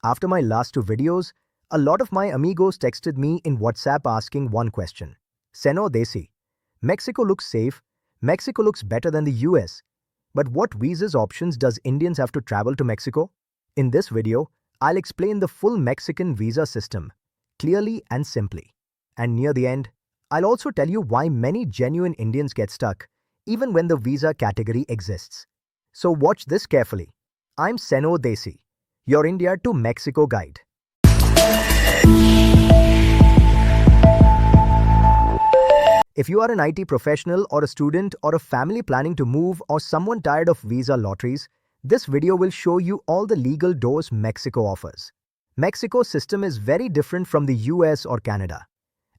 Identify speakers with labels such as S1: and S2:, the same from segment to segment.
S1: After my last two videos, a lot of my amigos texted me in WhatsApp asking one question. Señor Desi, Mexico looks safe, Mexico looks better than the US. But what visas options does Indians have to travel to Mexico? In this video, I'll explain the full Mexican visa system, clearly and simply. And near the end, I'll also tell you why many genuine Indians get stuck, even when the visa category exists. So watch this carefully. I'm Señor Desi, your India to Mexico guide. If you are an IT professional or a student or a family planning to move or someone tired of visa lotteries, this video will show you all the legal doors Mexico offers. Mexico's system is very different from the US or Canada,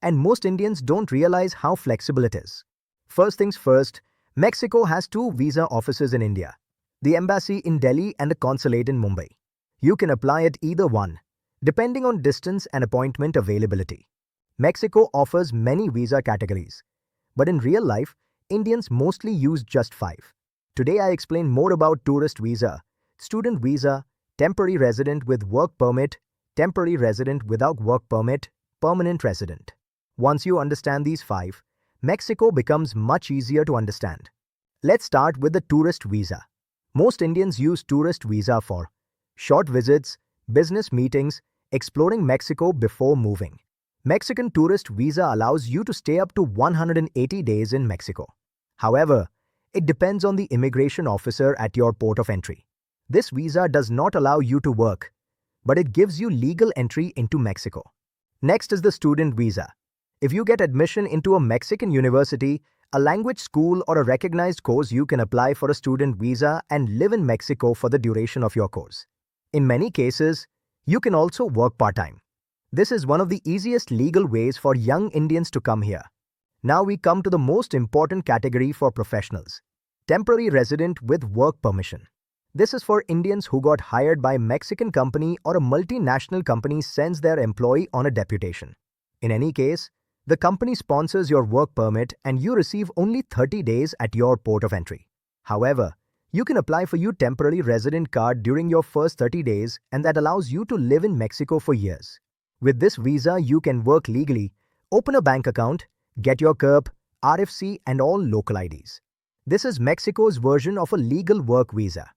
S1: and most Indians don't realize how flexible it is. First things first, Mexico has two visa offices in India, the embassy in Delhi and the consulate in Mumbai. You can apply at either one, depending on distance and appointment availability. Mexico offers many visa categories, but in real life, Indians mostly use just 5. Today I explain more about tourist visa, student visa, temporary resident with work permit, temporary resident without work permit, permanent resident. Once you understand these 5, Mexico becomes much easier to understand. Let's start with the tourist visa. Most Indians use tourist visa for short visits, business meetings, exploring Mexico before moving. Mexican tourist visa allows you to stay up to 180 days in Mexico. However, it depends on the immigration officer at your port of entry. This visa does not allow you to work, but it gives you legal entry into Mexico. Next is the student visa. If you get admission into a Mexican university, a language school or a recognized course, you can apply for a student visa and live in Mexico for the duration of your course. In many cases, you can also work part-time. This is one of the easiest legal ways for young Indians to come here. Now we come to the most important category for professionals, temporary resident with work permission. This is for Indians who got hired by a Mexican company or a multinational company sends their employee on a deputation. In any case, the company sponsors your work permit and you receive only 30 days at your port of entry. However, you can apply for your temporary resident card during your first 30 days and that allows you to live in Mexico for years. With this visa, you can work legally, open a bank account, get your CURP, RFC and all local IDs. This is Mexico's version of a legal work visa.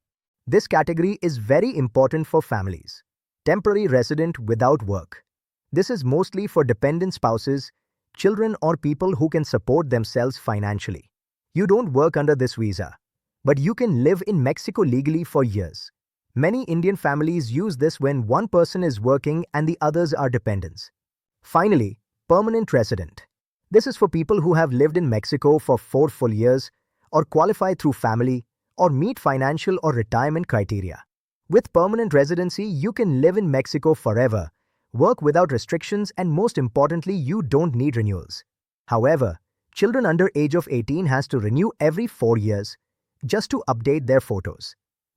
S1: This category is very important for families. Temporary resident without work. This is mostly for dependent spouses, children or people who can support themselves financially. You don't work under this visa, but you can live in Mexico legally for years. Many Indian families use this when one person is working and the others are dependents. Finally, permanent resident. This is for people who have lived in Mexico for 4 full years or qualify through family or meet financial or retirement criteria. With permanent residency, you can live in Mexico forever, work without restrictions and most importantly, you don't need renewals. However, children under age of 18 has to renew every 4 years just to update their photos.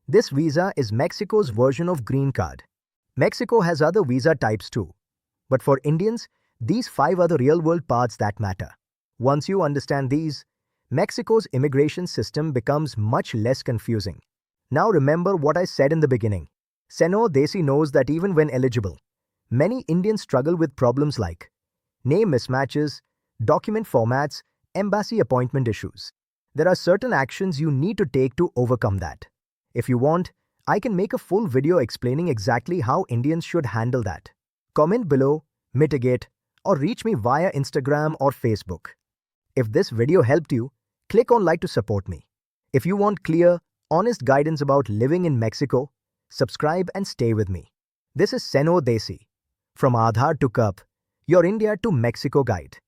S1: This visa is Mexico's version of green card. Mexico has other visa types too. But for Indians, these 5 are the real-world parts that matter. Once you understand these, Mexico's immigration system becomes much less confusing. Now remember what I said in the beginning. Señor Desi knows that even when eligible, many Indians struggle with problems like name mismatches, document formats, embassy appointment issues. There are certain actions you need to take to overcome that. If you want, I can make a full video explaining exactly how Indians should handle that. Comment below, mitigate, or reach me via Instagram or Facebook. If this video helped you, click on like to support me. If you want clear, honest guidance about living in Mexico, subscribe and stay with me. This is Señor Desi, from Aadhaar to CURP, your India to Mexico guide.